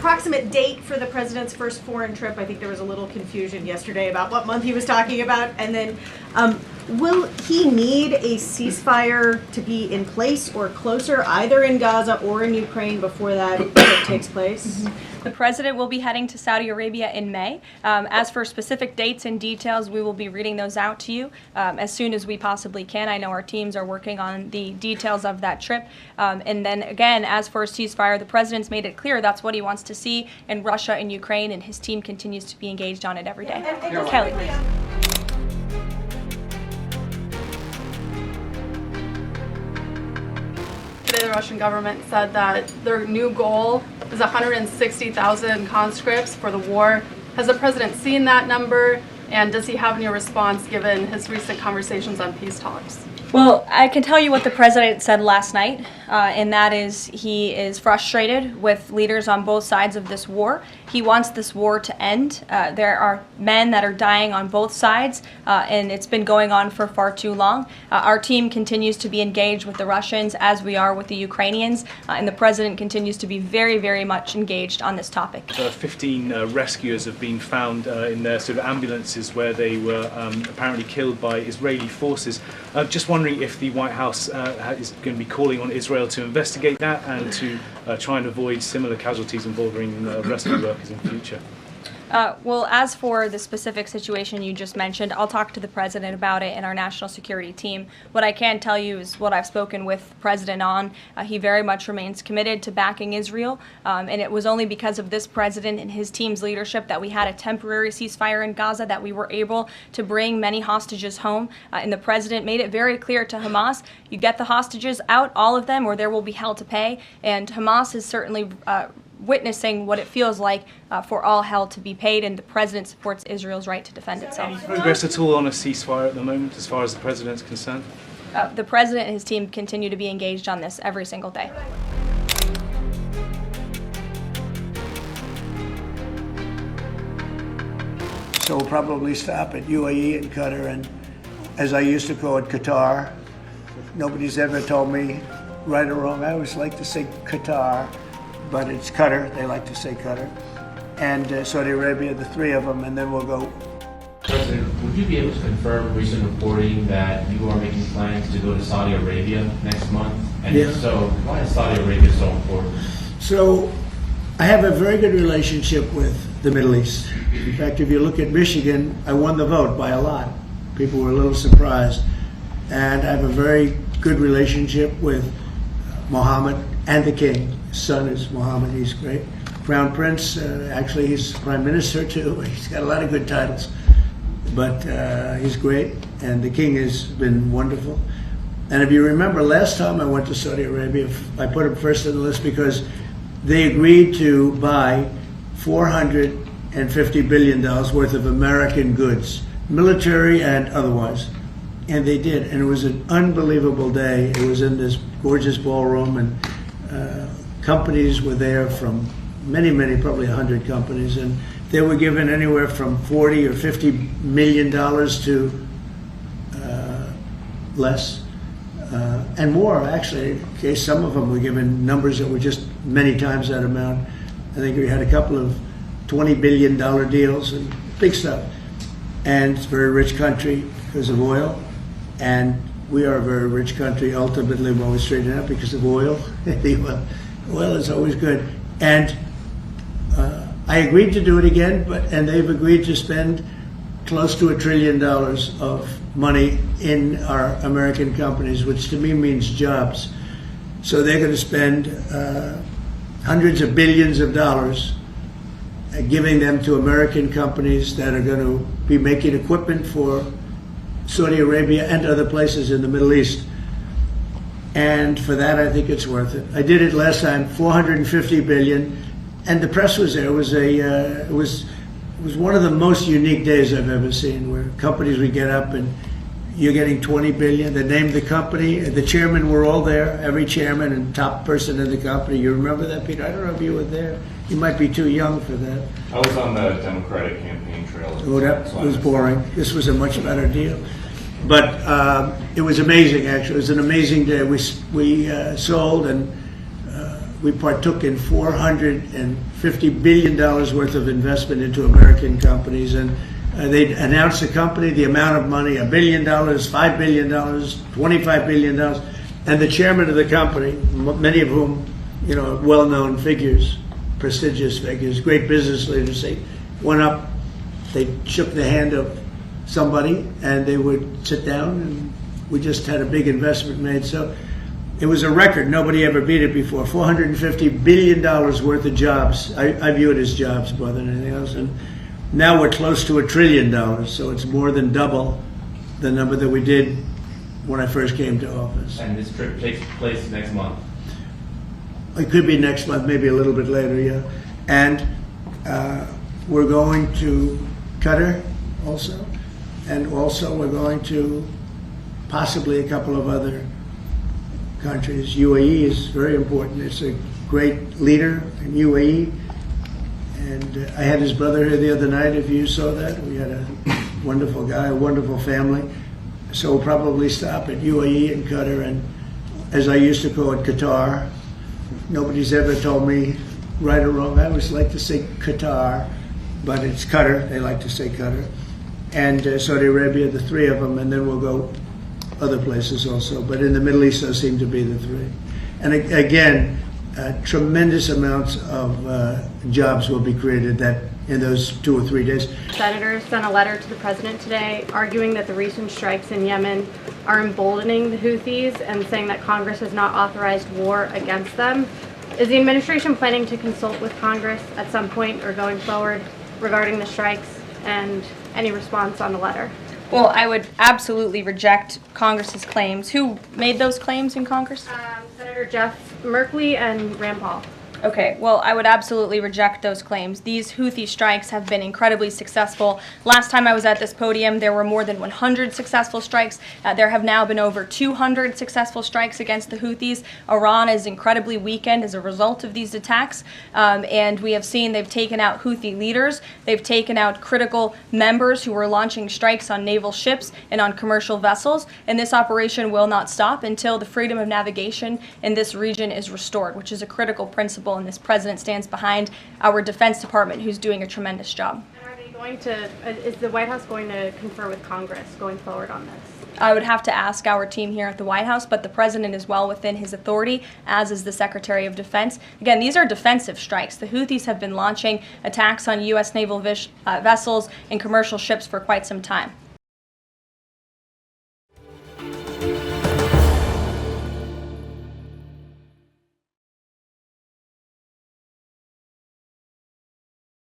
approximate date for the president's first foreign trip? I think there was a little confusion yesterday about what month he was talking about. And then will he need a ceasefire to be in place or closer, either in Gaza or in Ukraine, before that trip takes place? Mm-hmm. The president will be heading to Saudi Arabia in May. As for specific dates and details, we will be reading those out to you as soon as we possibly can. I know our teams are working on the details of that trip. And then again, as for a ceasefire, the president's made it clear that's what he wants to see in Russia and Ukraine, and his team continues to be engaged on it every day. Kelly. Today, the Russian government said that their new goal is 160,000 conscripts for the war. Has the president seen that number, and does he have any response given his recent conversations on peace talks? Well, I can tell you what the president said last night, and that is he is frustrated with leaders on both sides of this war. He wants this war to end. There are men that are dying on both sides, and it's been going on for far too long. Our team continues to be engaged with the Russians as we are with the Ukrainians, and the president continues to be very, very much engaged on this topic. 15 rescuers have been found in their sort of ambulances where they were apparently killed by Israeli forces. Just wondering if the White House is going to be calling on Israel to investigate that and to try and avoid similar casualties involving rescue workers in future. Well, as for the specific situation you just mentioned, I'll talk to the president about it and our national security team. What I can tell you is what I've spoken with the president on. He very much remains committed to backing Israel, and it was only because of this president and his team's leadership that we had a temporary ceasefire in Gaza, that we were able to bring many hostages home. And the president made it very clear to Hamas, you get the hostages out, all of them, or there will be hell to pay. And Hamas is certainly witnessing what it feels like for all hell to be paid, and the president supports Israel's right to defend itself. Any progress at all on a ceasefire at the moment as far as the president's concerned? The president and his team continue to be engaged on this every single day. So we'll probably stop at UAE and Qatar, and as I used to call it, Qatar. Nobody's ever told me right or wrong. I always like to say Qatar, but it's Qatar. They like to say Qatar. And Saudi Arabia, the three of them, and then we'll go. President, would you be able to confirm recent reporting that you are making plans to go to Saudi Arabia next month? And if so, why is Saudi Arabia so important? So I have a very good relationship with the Middle East. In fact, if you look at Michigan, I won the vote by a lot. People were a little surprised. And I have a very good relationship with Mohammed and the king. His son is Mohammed, he's great. Crown Prince, actually he's Prime Minister too. He's got a lot of good titles. But he's great, and the king has been wonderful. And if you remember, last time I went to Saudi Arabia, I put him first on the list because they agreed to buy $450 billion worth of American goods, military and otherwise. And they did, and it was an unbelievable day. It was in this gorgeous ballroom, and companies were there from many, probably 100 companies, and they were given anywhere from $40 or $50 million to less, and more, actually. Okay, some of them were given numbers that were just many times that amount. I think we had a couple of $20 billion deals and big stuff. And it's a very rich country because of oil. And we are a very rich country ultimately when we straighten out because of oil. Oil is always good. And I agreed to do it again, and they've agreed to spend close to $1 trillion of money in our American companies, which to me means jobs. So they're going to spend hundreds of billions of dollars giving them to American companies that are going to be making equipment for Saudi Arabia and other places in the Middle East. And for that, I think it's worth it. I did it last time, $450 billion, and the press was there. It was one of the most unique days I've ever seen, where companies would get up and you're getting $20 billion. They named the company. The chairmen were all there, every chairman and top person in the company. You remember that, Peter? I don't know if you were there. You might be too young for that. I was on the Democratic campaign trail. Oh, that was boring. This was a much better deal. But it was amazing, actually. It was an amazing day. We sold, and we partook in $450 billion worth of investment into American companies, and they announced the company, the amount of money, $1 billion, $5 billion, $25 billion, and the chairman of the company, many of whom, well-known figures, prestigious figures, great business leaders, they went up, they shook the hand of somebody, and they would sit down, and we just had a big investment made. So it was a record. Nobody ever beat it before. $450 billion worth of jobs. I view it as jobs more than anything else. And now we're close to $1 trillion, so it's more than double the number that we did when I first came to office. And this trip takes place next month. It could be next month, maybe a little bit later, yeah. And we're going to Qatar also. And also we're going to possibly a couple of other countries. UAE is very important. It's a great leader in UAE. And I had his brother here the other night, if you saw that. We had a wonderful guy, a wonderful family. So we'll probably stop at UAE and Qatar, and as I used to call it, Qatar. Nobody's ever told me right or wrong. I always like to say Qatar, but it's Qatar. They like to say Qatar. And Saudi Arabia, the three of them, and then we'll go other places also. But in the Middle East, those seem to be the three. And again, tremendous amounts of jobs will be created in those 2 or 3 days. Senators sent a letter to the president today arguing that the recent strikes in Yemen are emboldening the Houthis and saying that Congress has not authorized war against them. Is the administration planning to consult with Congress at some point or going forward regarding the strikes, and any response on the letter? Well, I would absolutely reject Congress's claims. Who made those claims in Congress? Senator Jeff Merkley and Rand Paul. Okay, well, I would absolutely reject those claims. These Houthi strikes have been incredibly successful. Last time I was at this podium, there were more than 100 successful strikes. There have now been over 200 successful strikes against the Houthis. Iran is incredibly weakened as a result of these attacks, and we have seen they've taken out Houthi leaders. They've taken out critical members who were launching strikes on naval ships and on commercial vessels, and this operation will not stop until the freedom of navigation in this region is restored, which is a critical principle. And this president stands behind our Defense Department, who's doing a tremendous job. And are they going to, is the White House going to confer with Congress going forward on this? I would have to ask our team here at the White House, but the president is well within his authority, as is the Secretary of Defense. Again, these are defensive strikes. The Houthis have been launching attacks on U.S. naval vessels and commercial ships for quite some time.